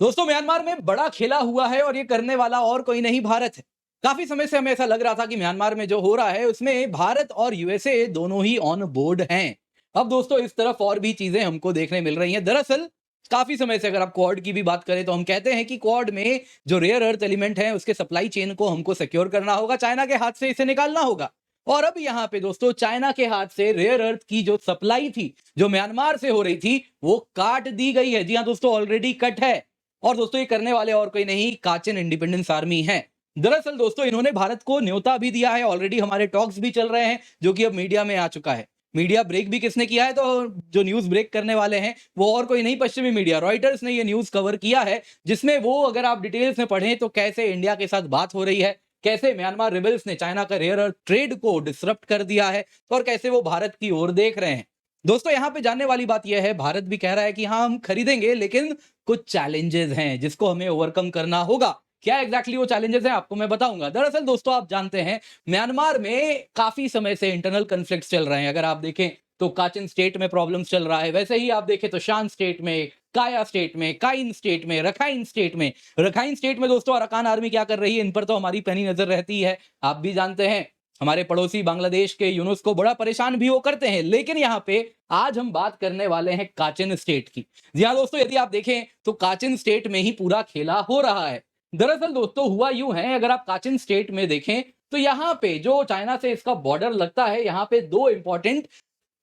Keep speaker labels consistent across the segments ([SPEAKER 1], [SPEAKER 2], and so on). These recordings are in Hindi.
[SPEAKER 1] दोस्तों म्यांमार में बड़ा खेला हुआ है और ये करने वाला और कोई नहीं भारत है। काफी समय से हमें ऐसा लग रहा था कि म्यांमार में जो हो रहा है उसमें भारत और यूएसए दोनों ही ऑन बोर्ड हैं। अब दोस्तों इस तरफ और भी चीजें हमको देखने मिल रही हैं। दरअसल काफी समय से अगर आप क्वाड की भी बात करें तो हम कहते हैं कि क्वाड में जो रेयर अर्थ एलिमेंट है उसके सप्लाई चेन को हमको सिक्योर करना होगा, चाइना के हाथ से इसे निकालना होगा। और अब यहाँ पे दोस्तों चाइना के हाथ से रेयर अर्थ की जो सप्लाई थी जो म्यांमार से हो रही थी वो काट दी गई है। जी हाँ दोस्तों, ऑलरेडी कट है। और दोस्तों ये करने वाले और कोई नहीं, काचिन इंडिपेंडेंस आर्मी है। दरअसल दोस्तों इन्होंने भारत को न्योता भी दिया है, ऑलरेडी हमारे टॉक्स भी चल रहे हैं जो कि अब मीडिया में आ चुका है। मीडिया ब्रेक भी किसने किया है, तो जो न्यूज ब्रेक करने वाले हैं वो और कोई नहीं, पश्चिमी मीडिया रॉयटर्स ने ये न्यूज कवर किया है, जिसमें वो अगर आप डिटेल्स में पढ़ें तो कैसे इंडिया के साथ बात हो रही है, कैसे म्यांमार रिबल्स ने चाइना का रेयर अर्थ ट्रेड को डिसरप्ट कर दिया है और कैसे वो भारत की ओर देख रहे हैं। दोस्तों यहाँ पे जानने वाली बात यह है, भारत भी कह रहा है कि हाँ हम खरीदेंगे, लेकिन कुछ चैलेंजेस हैं जिसको हमें ओवरकम करना होगा। क्या एग्जैक्टली वो चैलेंजेस हैं आपको मैं बताऊंगा। दरअसल दोस्तों आप जानते हैं म्यांमार में काफी समय से इंटरनल कॉन्फ्लिक्ट्स चल रहे हैं। अगर आप देखें तो काचिन स्टेट में प्रॉब्लम्स चल रहा है, वैसे ही आप देखें तो शान स्टेट में, काया स्टेट में, काइन स्टेट में, रखाइन स्टेट में। रखाइन स्टेट में दोस्तों अराकान आर्मी क्या कर रही है, इन पर तो हमारी पैनी नजर रहती है। आप भी जानते हैं हमारे पड़ोसी बांग्लादेश के यूनुस को बड़ा परेशान भी वो करते हैं। लेकिन यहाँ पे आज हम बात करने वाले हैं काचिन स्टेट की। जी हाँ दोस्तों, यदि आप देखें तो काचिन स्टेट में ही पूरा खेला हो रहा है। दरअसल दोस्तों हुआ यूं है, अगर आप काचिन स्टेट में देखें तो यहाँ पे जो चाइना से इसका बॉर्डर लगता है, यहाँ पे दो इंपॉर्टेंट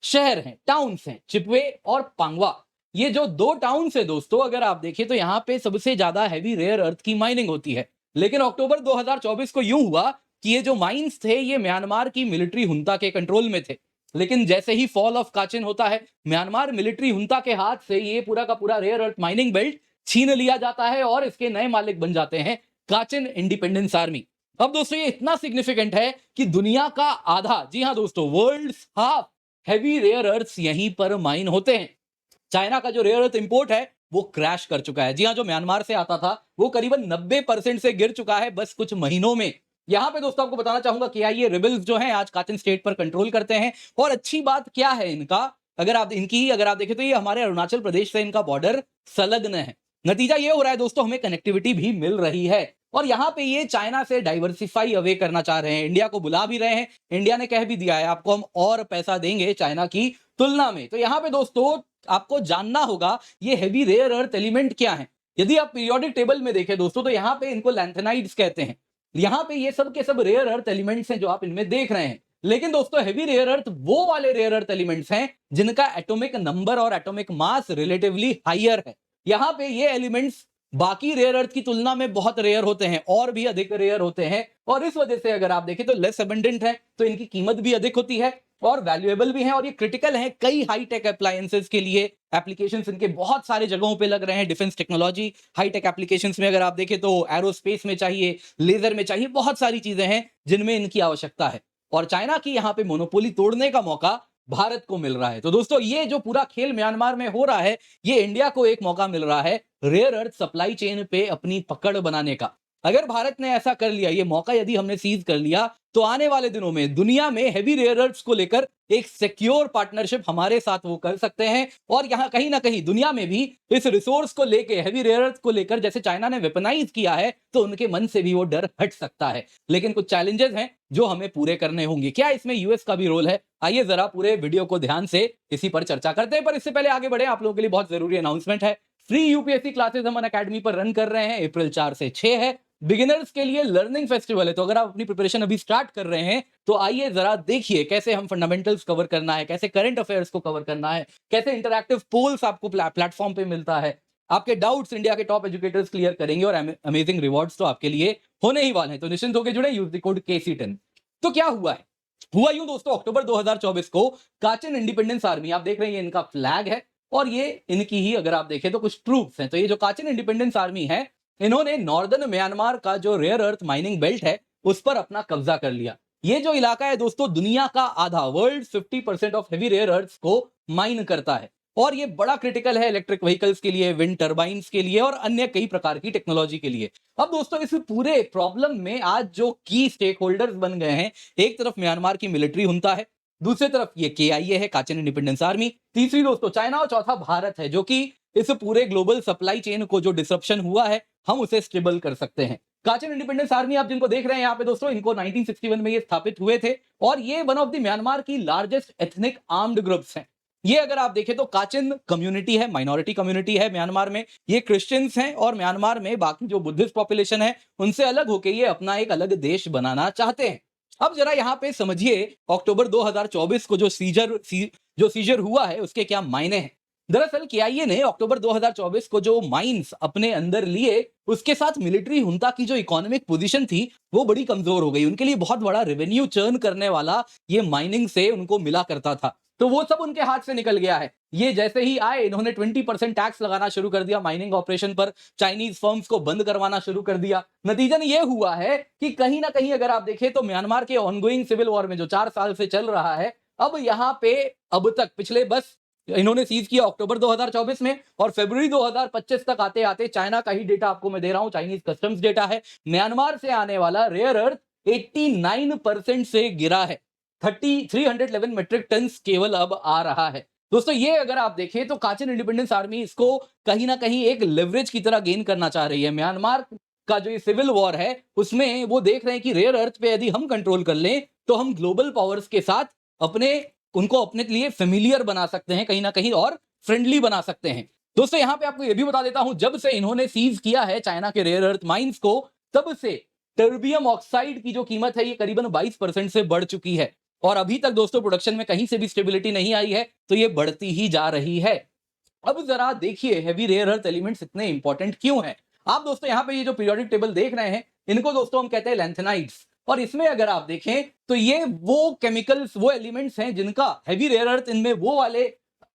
[SPEAKER 1] शहर हैं, टाउन्स हैं, चिपवे और पांगवा। ये जो दो टाउन्स है दोस्तों, अगर आप देखें तो यहाँ पे सबसे ज्यादा हैवी रेयर अर्थ की माइनिंग होती है। लेकिन अक्टूबर 2024 को यूं हुआ कि ये जो माइंस थे ये म्यांमार की मिलिट्री हुंता के कंट्रोल में थे। लेकिन जैसे ही फॉल ऑफ काचिन होता है, म्यांमार मिलिट्री हुंता के हाथ से ये पूरा का पूरा रेयर अर्थ माइनिंग बेल्ट छीन लिया जाता है और इसके नए मालिक बन जाते हैं काचिन इंडिपेंडेंस आर्मी। अब दोस्तों ये इतना सिग्निफिकेंट है कि दुनिया का आधा, जी हाँ दोस्तों world half heavy rare earths यहीं पर माइन होते हैं। चाइना का जो रेयर अर्थ इंपोर्ट है वो क्रैश कर चुका है। जी हाँ, जो म्यांमार से आता था वो करीबन 90% से गिर चुका है बस कुछ महीनों में। यहाँ पे दोस्तों आपको बताना चाहूंगा कि ये रिबल्स जो हैं आज काचिन स्टेट पर कंट्रोल करते हैं। और अच्छी बात क्या है इनका, अगर आप देखें तो ये हमारे अरुणाचल प्रदेश से इनका बॉर्डर संलग्न है। नतीजा ये हो रहा है दोस्तों, हमें कनेक्टिविटी भी मिल रही है। और यहाँ पे ये चाइना से डाइवर्सिफाई अवे करना चाह रहे हैं, इंडिया को बुला भी रहे हैं। इंडिया ने कह भी दिया है आपको हम और पैसा देंगे चाइना की तुलना में। तो यहाँ पे दोस्तों आपको जानना होगा ये हेवी रेयर अर्थ एलिमेंट क्या है। यदि आप पीरियोडिक टेबल में देखें दोस्तों तो यहाँ पे इनको लैंथेनाइड्स कहते हैं। यहाँ पे ये सब के सब रेयर अर्थ एलिमेंट्स हैं जो आप इनमें देख रहे हैं। लेकिन दोस्तों हेवी रेयर अर्थ वो वाले रेयर अर्थ एलिमेंट्स हैं जिनका एटॉमिक नंबर और एटॉमिक मास रिलेटिवली हायर है। यहाँ पे ये एलिमेंट्स बाकी रेयर अर्थ की तुलना में बहुत रेयर होते हैं, और भी अधिक रेयर होते हैं। और इस वजह से अगर आप देखें तो लेस अबंडेंट है, तो इनकी कीमत भी अधिक होती है और वैल्यूएबल भी है। और ये क्रिटिकल है कई हाई टेक अप्लायंसेस के लिए। एप्लीकेशंस इनके बहुत सारे जगहों पे लग रहे हैं। Defence technology, high tech applications में अगर आप देखें तो एरोस्पेस में चाहिए, लेजर में चाहिए, बहुत सारी चीजें हैं जिनमें इनकी आवश्यकता है। और चाइना की यहाँ पे मोनोपोली तोड़ने का मौका भारत को मिल रहा है। तो दोस्तों ये जो पूरा खेल म्यांमार में हो रहा है, ये इंडिया को एक मौका मिल रहा है रेयर अर्थ सप्लाई चेन पे अपनी पकड़ बनाने का। अगर भारत ने ऐसा कर लिया, ये मौका यदि हमने सीज कर लिया, तो आने वाले दिनों में दुनिया में हेवी रेयर अर्थ्स को लेकर एक सिक्योर पार्टनरशिप हमारे साथ वो कर सकते हैं। और यहां कहीं ना कहीं दुनिया में भी इस रिसोर्स को लेकर, हेवी रेयर अर्थ को लेकर जैसे चाइना ने वेपनाइज किया है, तो उनके मन से भी वो डर हट सकता है। लेकिन कुछ चैलेंजेस हैं जो हमें पूरे करने होंगे। क्या इसमें यूएस का भी रोल है? आइए जरा पूरे वीडियो को ध्यान से इसी पर चर्चा करते हैं। पर इससे पहले आगे बढ़े, आप लोगों के लिए बहुत जरूरी अनाउंसमेंट है। फ्री यूपीएससी क्लासेस हम अकेडमी पर रन कर रहे हैं, अप्रैल 4 से 6 है। बिगिनर्स के लिए लर्निंग फेस्टिवल है, तो अगर आप अपनी प्रिपरेशन अभी स्टार्ट कर रहे हैं तो आइए जरा देखिए कैसे हम फंडामेंटल्स कवर करना है, कैसे करंट अफेयर्स को कवर करना है, कैसे इंटरैक्टिव पोल्स आपको प्लेटफॉर्म पे मिलता है। आपके डाउट्स इंडिया के टॉप एजुकेटर्स क्लियर करेंगे और अमेजिंग रिवॉर्ड्स तो आपके लिए होने ही वाले हैं। तो निश्चिंत होकर जुड़े, यूज द कोड KC10। तो क्या हुआ है, हुआ यूं दोस्तों, अक्टूबर 2024 को काचिन इंडिपेंडेंस आर्मी, आप देख रहे हैं इनका फ्लैग है और ये इनकी ही अगर आप देखें तो कुछ ट्रूप्स हैं। तो ये जो काचिन इंडिपेंडेंस आर्मी है, इन्होंने नॉर्दर्न म्यांमार का जो रेयर अर्थ माइनिंग बेल्ट है उस पर अपना कब्जा कर लिया। ये जो इलाका है दोस्तों दुनिया का आधा, world 50% of heavy rare earths को माइन करता है। और ये बड़ा क्रिटिकल है इलेक्ट्रिक व्हीकल्स के लिए, विंड टर्बाइंस के लिए और अन्य कई प्रकार की टेक्नोलॉजी के लिए। अब दोस्तों इस पूरे प्रॉब्लम में आज जो की स्टेक होल्डर्स बन गए हैं, एक तरफ म्यांमार की मिलिट्री हुंता है, दूसरी तरफ ये KIA है, काचिन इंडिपेंडेंस आर्मी, तीसरी दोस्तों चाइना और चौथा भारत है, जो कि इस पूरे ग्लोबल सप्लाई चेन को जो डिसरप्शन हुआ है हम उसे स्टेबल कर सकते हैं। काचन इंडिपेंडेंस आर्मी आप जिनको देख रहे हैं यहाँ पे दोस्तों, इनको 1961 में ये स्थापित हुए थे और ये वन ऑफ द म्यांमार की लार्जेस्ट एथनिक आर्म्ड ग्रुप्स हैं। ये अगर आप देखें तो काचिन कम्युनिटी है, माइनॉरिटी कम्युनिटी है म्यांमार में, ये क्रिश्चियंस हैं और म्यांमार में बाकी जो बुद्धिस्ट पॉपुलेशन है उनसे अलग होकर ये अपना एक अलग देश बनाना चाहते हैं। अब जरा यहाँ पे समझिए अक्टूबर 2024 को जो सीजर हुआ है उसके क्या मायने हैं। दरअसल केआईए ने अक्टूबर 2024 को जो माइंस अपने अंदर लिए उसके साथ मिलिट्री हुंता की जो इकोनॉमिक पोजीशन थी वो बड़ी कमजोर हो गई। उनके लिए बहुत बड़ा रेवेन्यू चर्न करने वाला ये माइनिंग से उनको मिला करता था, तो वो सब उनके हाथ से निकल गया है। ये जैसे ही आए इन्होंने 20% टैक्स लगाना शुरू कर दिया माइनिंग ऑपरेशन पर, चाइनीज फर्म्स को बंद करवाना शुरू कर दिया। नतीजन ये हुआ है कि कहीं ना कहीं अगर आप देखें तो म्यांमार के ऑनगोइंग सिविल वॉर में जो 4 साल से चल रहा है, अब यहाँ पे अब तक पिछले बस इन्होंने सीज किया अक्टूबर 2024 में और फरवरी 2025 तक आते आते चाइना का ही डेटा आपको मैं दे रहा हूं, चाइनीज कस्टम्स डेटा है, म्यांमार से आने वाला रेयर अर्थ 89% से गिरा है। 311 मेट्रिक टन केवल अब आ रहा है। दोस्तों ये अगर आप देखें तो काचिन इंडिपेंडेंस आर्मी इसको कहीं ना कहीं एक लेवरेज की तरह गेन करना चाह रही है। म्यांमार का जो ये सिविल वॉर है उसमें वो देख रहे हैं कि रेयर अर्थ पे यदि हम कंट्रोल कर लें तो हम ग्लोबल पावर्स के साथ उनको अपने लिए फेमिलियर बना सकते हैं कहीं ना कहीं और फ्रेंडली बना सकते हैं। दोस्तों यहां पे आपको यह भी बता देता हूं, जब से इन्होंने सीज किया है चाइना के रेयर अर्थ माइंस को, तब से टर्बियम ऑक्साइड की जो कीमत है ये करीबन 22% से बढ़ चुकी है और अभी तक दोस्तों प्रोडक्शन में कहीं से भी स्टेबिलिटी नहीं आई है, तो ये बढ़ती ही जा रही है। अब जरा देखिए हैवी रेयर अर्थ एलिमेंट्स इतने इंपॉर्टेंट क्यों हैं। आप दोस्तों यहाँ पे ये जो पीरियोडिक टेबल देख रहे हैं इनको दोस्तों हम कहते हैं लैंथेनाइड्स, और इसमें अगर आप देखें तो ये वो केमिकल्स, वो एलिमेंट्स हैं जिनका हैवी रेयर अर्थ इनमें वो वाले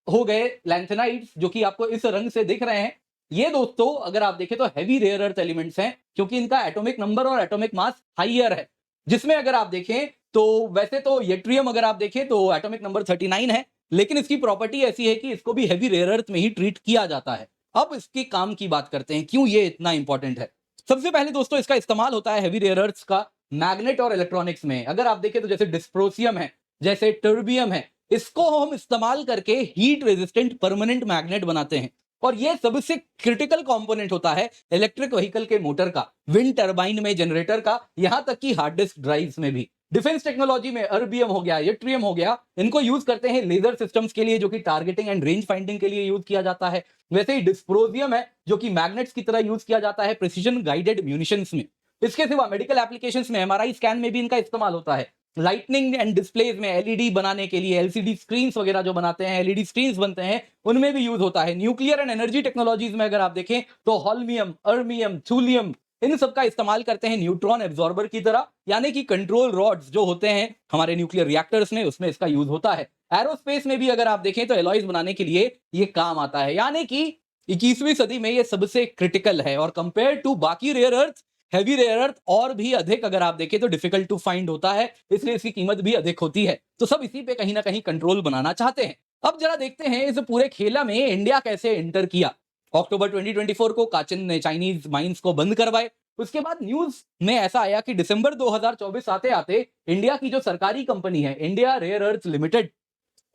[SPEAKER 1] हो गए लैंथेनाइड्स जो कि आपको इस रंग से दिख रहे हैं। ये दोस्तों अगर आप देखें तो हैवी रेयर अर्थ एलिमेंट्स हैं क्योंकि इनका एटॉमिक नंबर और एटॉमिक मास हाइयर है, जिसमें अगर आप देखें तो वैसे तो येट्रियम अगर आप देखें तो एटॉमिक नंबर 39 है, लेकिन इसकी प्रॉपर्टी ऐसी है कि इसको भी हैवी रेयर अर्थ में ही ट्रीट किया जाता है। अब इसके काम की बात करते हैं, क्यों ये इतना इंपॉर्टेंट है। सबसे पहले दोस्तों इसका इस्तेमाल होता है हैवी रेयर अर्थ्स का मैग्नेट और इलेक्ट्रॉनिक्स में। अगर आप देखें तो जैसे डिस्प्रोसियम है, जैसे टर्बियम है, इसको हम इस्तेमाल करके हीट रेजिस्टेंट परमानेंट मैग्नेट बनाते हैं और ये सबसे क्रिटिकल कंपोनेंट होता है इलेक्ट्रिक व्हीकल के मोटर का, विंड टरबाइन में, जनरेटर का, यहां तक कि हार्ड डिस्क ड्राइव्स में भी। डिफेंस टेक्नोलॉजी में अर्बियम हो गया, येट्रियम हो गया, इनको यूज करते हैं लेजर सिस्टम्स के लिए जो कि टारगेटिंग एंड रेंज फाइंडिंग के लिए यूज किया जाता है। वैसे ही डिस्प्रोसियम है जो कि मैग्नेट्स की तरह यूज किया जाता है प्रिसीजन गाइडेड म्यूनिशंस में। इसके सिवा मेडिकल एप्लीकेशंस में एमआरआई स्कैन में भी इनका इस्तेमाल होता है। लाइटनिंग एंड डिस्प्लेज में एलईडी बनाने के लिए, एलसीडी स्क्रीन्स वगैरह जो बनाते हैं, एलईडी स्क्रीन्स बनते हैं, उनमें भी यूज होता है। न्यूक्लियर एंड एनर्जी टेक्नोलॉजीज में अगर आप देखें तो हॉल्मियम, अर्मियम, थूलियम, इन सब का इस्तेमाल करते हैं न्यूट्रॉन एब्जॉर्बर की तरह, यानी कि कंट्रोल रॉड्स जो होते हैं हमारे न्यूक्लियर रिएक्टर्स में, उसमें इसका यूज होता है। एरोस्पेस में भी अगर आप देखें तो एलॉयज बनाने के लिए ये काम आता है, यानी कि 21वीं सदी में ये सबसे क्रिटिकल है। और कंपेयर टू बाकी rare earth, heavy rare earth और भी अधिक अगर आप देखें तो डिफिकल्ट टू फाइंड होता है, इसलिए इसकी कीमत भी अधिक होती है। तो सब इसी पे कहीं ना कहीं कंट्रोल बनाना चाहते हैं। अब जरा देखते हैं इस पूरे खेला में इंडिया कैसे एंटर किया। अक्टूबर 2024 को काचिन ने चाइनीज माइंस को बंद करवाए। उसके बाद न्यूज में ऐसा आया कि दिसंबर 2024 आते आते इंडिया की जो सरकारी कंपनी है इंडिया रेयर अर्थ लिमिटेड,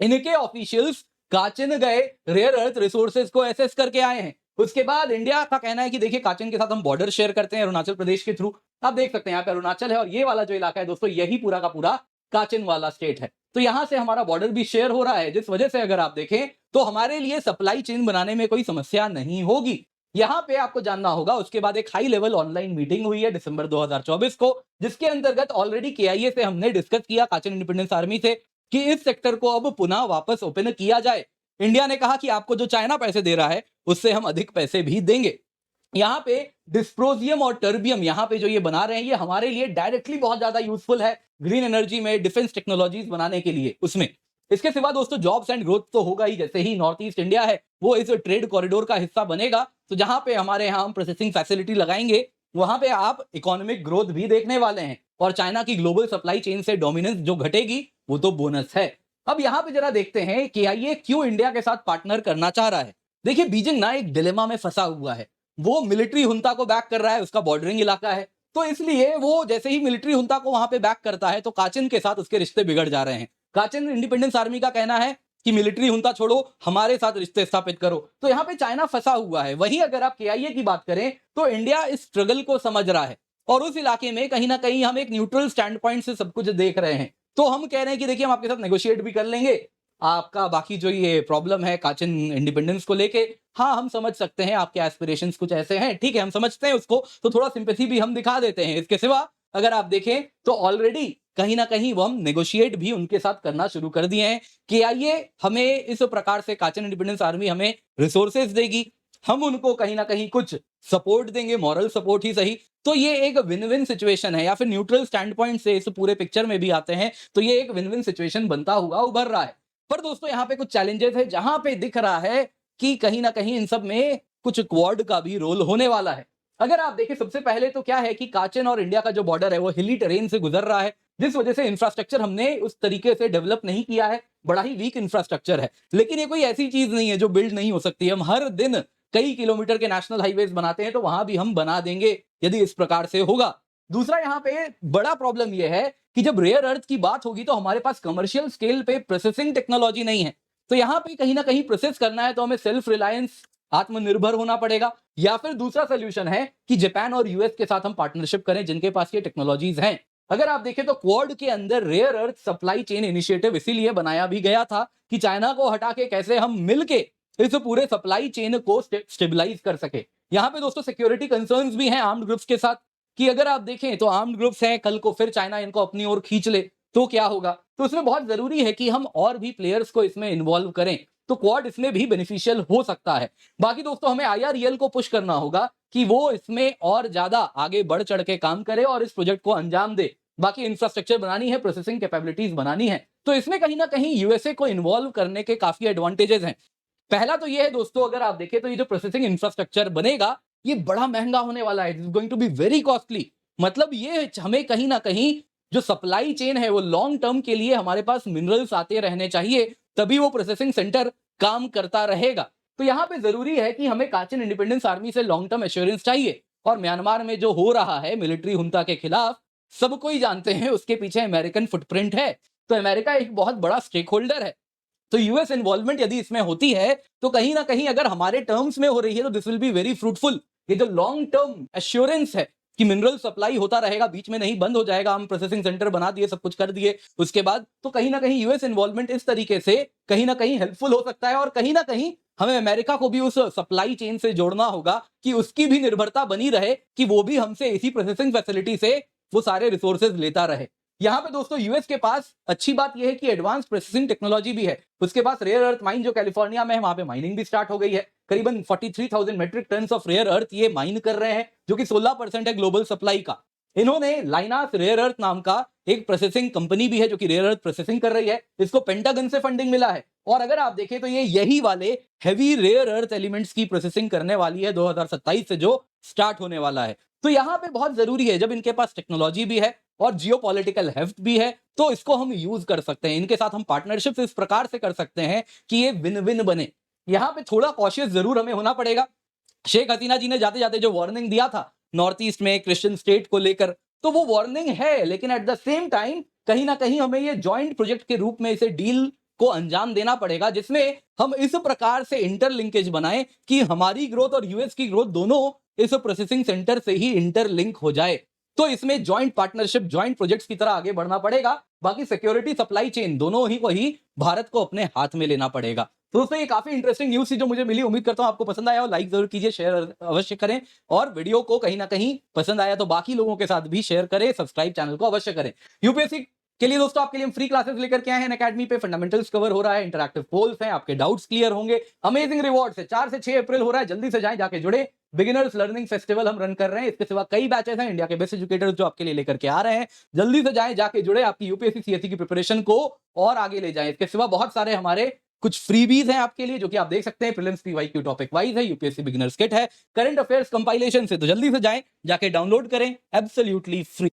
[SPEAKER 1] इनके ऑफिशियल्स काचिन गए, रेयर अर्थ रिसोर्सेज को एसेस करके आए हैं। उसके बाद इंडिया का कहना है कि देखिए काचिन के साथ हम बॉर्डर शेयर करते हैं अरुणाचल प्रदेश के थ्रू। आप देख सकते हैं यहाँ पे अरुणाचल है और ये वाला जो इलाका है दोस्तों यही पूरा का पूरा काचिन वाला स्टेट है, तो यहां से हमारा बॉर्डर भी शेयर हो रहा है, जिस वजह से अगर आप देखें तो हमारे लिए सप्लाई चेन बनाने में कोई समस्या नहीं होगी। यहां पे आपको जानना होगा उसके बाद एक हाई लेवल ऑनलाइन मीटिंग हुई है दिसंबर 2024 को, जिसके अंतर्गत ऑलरेडी केआईए से हमने डिस्कस किया, काचिन इंडिपेंडेंस आर्मी से, कि इस सेक्टर को अब पुनः वापस ओपन किया जाए। इंडिया ने कहा कि आपको जो चाइना पैसे दे रहा है उससे हम अधिक पैसे भी देंगे। यहाँ पे डिस्प्रोजियम और टर्बियम यहाँ पे जो ये बना रहे हैं ये हमारे लिए डायरेक्टली बहुत ज्यादा यूजफुल है ग्रीन एनर्जी में, डिफेंस टेक्नोलॉजीज बनाने के लिए उसमें। इसके सिवा दोस्तों जॉब्स एंड ग्रोथ तो होगा ही, जैसे ही नॉर्थ ईस्ट इंडिया है वो इस ट्रेड कॉरिडोर का हिस्सा बनेगा, तो जहां पे हमारे यहाँ हम प्रोसेसिंग फैसिलिटी लगाएंगे वहां पे आप इकोनॉमिक ग्रोथ भी देखने वाले हैं और चाइना की ग्लोबल सप्लाई चेन से डोमिनेंस जो घटेगी वो तो बोनस है। अब यहाँ पे जरा देखते हैं कि ये क्यों इंडिया के साथ पार्टनर करना चाह रहा है। देखिए बीजिंग ना एक डिलेमा में फंसा हुआ है, वो मिलिट्री हुंता को बैक कर रहा है, उसका बॉर्डरिंग इलाका है, तो इसलिए वो जैसे ही मिलिट्री हुंता को वहां पे बैक करता है तो काचिन के साथ उसके रिश्ते बिगड़ जा रहे हैं। काचिन इंडिपेंडेंस आर्मी का कहना है कि मिलिट्री हुंता छोड़ो, हमारे साथ रिश्ते स्थापित करो। तो यहां पे चाइना फंसा हुआ है। वहीं अगर आप केआईए की बात करें तो इंडिया इस स्ट्रगल को समझ रहा है और उस इलाके में कहीं ना कहीं हम एक न्यूट्रल स्टैंड पॉइंट से सब कुछ देख रहे हैं। तो हम कह रहे हैं कि देखिए हम आपके साथ नेगोशिएट भी कर लेंगे, आपका बाकी जो ये प्रॉब्लम है काचिन इंडिपेंडेंस को लेके, हाँ हम समझ सकते हैं आपके एस्पिरेशंस कुछ ऐसे हैं, ठीक है हम समझते हैं उसको, तो थोड़ा सिंपैथी भी हम दिखा देते हैं। इसके सिवा अगर आप देखें तो ऑलरेडी कहीं ना कहीं वो हम नेगोशिएट भी उनके साथ करना शुरू कर दिए हैं कि आइए हमें इस प्रकार से काचिन इंडिपेंडेंस आर्मी हमें रिसोर्सेज देगी, हम उनको कहीं ना कहीं कुछ सपोर्ट देंगे, मॉरल सपोर्ट ही सही। तो ये एक विन विन सिचुएशन है, या फिर न्यूट्रल स्टैंड पॉइंट से इस पूरे पिक्चर में भी आते हैं तो ये एक विन विन सिचुएशन बनता हुआ उभर रहा है। पर दोस्तों यहाँ पे कुछ चैलेंजेस है जहां पे दिख रहा है कि कहीं ना कहीं इन सब में कुछ क्वाड का भी रोल होने वाला है। अगर आप देखें सबसे पहले तो क्या है कि काचिन और इंडिया का जो बॉर्डर है वो हिली टेरेन से गुजर रहा है, जिस वजह से इंफ्रास्ट्रक्चर हमने उस तरीके से डेवलप नहीं किया है, बड़ा ही वीक इंफ्रास्ट्रक्चर है। लेकिन ये कोई ऐसी चीज नहीं है जो बिल्ड नहीं हो सकती। हम हर दिन कई किलोमीटर के नेशनल हाईवेज बनाते हैं, तो वहां भी हम बना देंगे यदि इस प्रकार से होगा। दूसरा यहाँ पे बड़ा प्रॉब्लम यह है कि जब रेयर अर्थ की बात होगी तो हमारे पास कमर्शियल स्केल पे प्रोसेसिंग टेक्नोलॉजी नहीं है। तो यहाँ पे कहीं ना कहीं प्रोसेस करना है तो हमें सेल्फ रिलायंस, आत्मनिर्भर होना पड़ेगा, या फिर दूसरा सोल्यूशन है कि जापान और यूएस के साथ हम पार्टनरशिप करें जिनके पास ये टेक्नोलॉजीज हैं। अगर आप देखें तो क्वाड के अंदर rare earth supply chain initiative इसीलिए बनाया भी गया था कि चाइना को हटा के कैसे हम मिलके इस पूरे सप्लाई चेन को स्टेबलाइज कर सके। यहाँ पे दोस्तों सिक्योरिटी कंसर्न्स भी हैं आर्म्ड ग्रुप्स के साथ कि अगर आप देखें तो आर्म्ड ग्रुप्स हैं, कल को फिर चाइना इनको अपनी ओर खींच ले तो क्या होगा। तो इसमें बहुत जरूरी है कि हम और भी प्लेयर्स को इसमें इन्वॉल्व करें, तो क्वाड इसमें भी बेनिफिशियल हो सकता है। बाकी दोस्तों हमें आईआरईएल को पुश करना होगा कि वो इसमें और ज्यादा आगे बढ़ चढ़ के काम करे और इस प्रोजेक्ट को अंजाम दे। बाकी इंफ्रास्ट्रक्चर बनानी है, प्रोसेसिंग कैपेबिलिटीज बनानी है, तो इसमें कहीं ना कहीं यूएसए को इन्वॉल्व करने के काफी एडवांटेजेस हैं। पहला तो ये है दोस्तों, अगर आप देखें तो ये जो प्रोसेसिंग इंफ्रास्ट्रक्चर बनेगा ये बड़ा महंगा होने वाला है, it is going to be very costly. मतलब ये हमें कहीं ना कहीं जो सप्लाई चेन है वो लॉन्ग टर्म के लिए हमारे पास मिनरल्स आते रहने चाहिए, तभी वो प्रोसेसिंग सेंटर काम करता रहेगा। तो यहां पे जरूरी है कि हमें काचिन इंडिपेंडेंस आर्मी से लॉन्ग टर्म एश्योरेंस चाहिए। और म्यांमार में जो हो रहा है मिलिट्री हुंता के खिलाफ, सबको ही जानते हैं उसके पीछे अमेरिकन फुटप्रिंट है, तो अमेरिका एक बहुत बड़ा स्टेक होल्डर है। तो यूएस इन्वॉल्वमेंट यदि इसमें होती है तो कहीं ना कहीं अगर हमारे टर्म्स में हो रही है तो this will be very fruitful. ये जो लॉन्ग टर्म एश्योरेंस है कि मिनरल सप्लाई होता रहेगा, बीच में नहीं बंद हो जाएगा, हम प्रोसेसिंग सेंटर बना दिए, सब कुछ कर दिए उसके बाद, तो कहीं ना कहीं यूएस इन्वॉल्वमेंट इस तरीके से कहीं ना कहीं हेल्पफुल हो सकता है। और कहीं ना कहीं हमें अमेरिका को भी उस सप्लाई चेन से जोड़ना होगा कि उसकी भी निर्भरता बनी रहे कि वो भी हमसे इसी प्रोसेसिंग फैसिलिटी से वो सारे रिसोर्सेज लेता रहे। यहां पे दोस्तों यूएस के पास अच्छी बात यह है कि एडवांस प्रोसेसिंग टेक्नोलॉजी भी है। उसके पास रेयर अर्थ माइन जो कैलिफोर्निया में है वहां पे माइनिंग भी स्टार्ट हो गई है। करीबन 43,000 metric ton of rare earth ये माइन कर रहे हैं, जो कि 16% है ग्लोबल सप्लाई का। इन्होंने लाइनास रेयर अर्थ नाम का एक प्रोसेसिंग कंपनी भी है जो कि रेयर अर्थ प्रोसेसिंग कर रही है, इसको पेंटागन से फंडिंग मिला है। और अगर आप देखें तो ये यही वाले हैवी रेयर अर्थ एलिमेंट्स की प्रोसेसिंग करने वाली है 2027 से जो स्टार्ट होने वाला है। तो यहां पे बहुत जरूरी है, जब इनके पास टेक्नोलॉजी भी है और जियोपॉलिटिकल हेफ्ट भी है तो इसको हम यूज कर सकते हैं। इनके साथ हम पार्टनरशिप इस प्रकार से कर सकते हैं कि ये विन विन बने। यहां पे थोड़ा कॉशियस जरूर हमें होना पड़ेगा। शेख हसीना जी ने जाते जाते जो वार्निंग दिया था नॉर्थ ईस्ट में क्रिश्चियन स्टेट को लेकर, तो वो वार्निंग है, लेकिन एट द सेम टाइम कहीं ना कहीं हमें ये जॉइंट प्रोजेक्ट के रूप में इसे डील को अंजाम देना पड़ेगा, जिसमें हम इस प्रकार से इंटरलिंकेज बनाएं कि हमारी ग्रोथ और यूएस की ग्रोथ दोनों इस प्रोसेसिंग सेंटर से ही इंटरलिंक हो जाए। तो इसमें जॉइंट पार्टनरशिप, जॉइंट प्रोजेक्ट्स की तरह आगे बढ़ना पड़ेगा। बाकी सिक्योरिटी, सप्लाई चेन दोनों ही भारत को अपने हाथ में लेना पड़ेगा। तो दोस्तों ये काफी इंटरेस्टिंग न्यूज थी जो मुझे मिली। उम्मीद करता हूं आपको पसंद आया हो। लाइक जरूर कीजिए, शेयर अवश्य करें, और वीडियो को कहीं ना कहीं पसंद आया तो बाकी लोगों के साथ भी शेयर करें, सब्सक्राइब चैनल को अवश्य करें। यूपीएससी के लिए दोस्तों आपके लिए हम फ्री क्लासेस लेकर के आए हैं अकेडमी पे। फंडामेंटल्स कवर हो रहा है, इंटरैक्टिव पोल्स हैं, आपके डाउट्स क्लियर होंगे, अमेजिंग रिवॉर्ड्स है। 4 से 6 अप्रैल हो रहा है, जल्दी से जाएं, जाके जुड़े। बिगिनर्स लर्निंग फेस्टिवल हम रन कर रहे हैं, इसके सिवा कई बैचेस हैं इंडिया के बेस्ट एजुकेटर्स जो आपके लिए लेकर के आ रहे हैं। जल्दी से जाएं, जाके जुड़े, आपकी यूपीएससी सीएससी की प्रिपरेशन को और आगे ले जाएं। इसके सिवा बहुत सारे हमारे कुछ फ्रीबीज हैं आपके लिए जो कि आप देख सकते हैं। प्रीलिम्स पीवाईक्यू टॉपिक वाइज है, यूपीएससी बिगिनर्स किट है, करंट अफेयर्स कंपाइलेशन से, तो जल्दी से जाएं, जाके डाउनलोड करें, एब्सोल्युटली फ्री।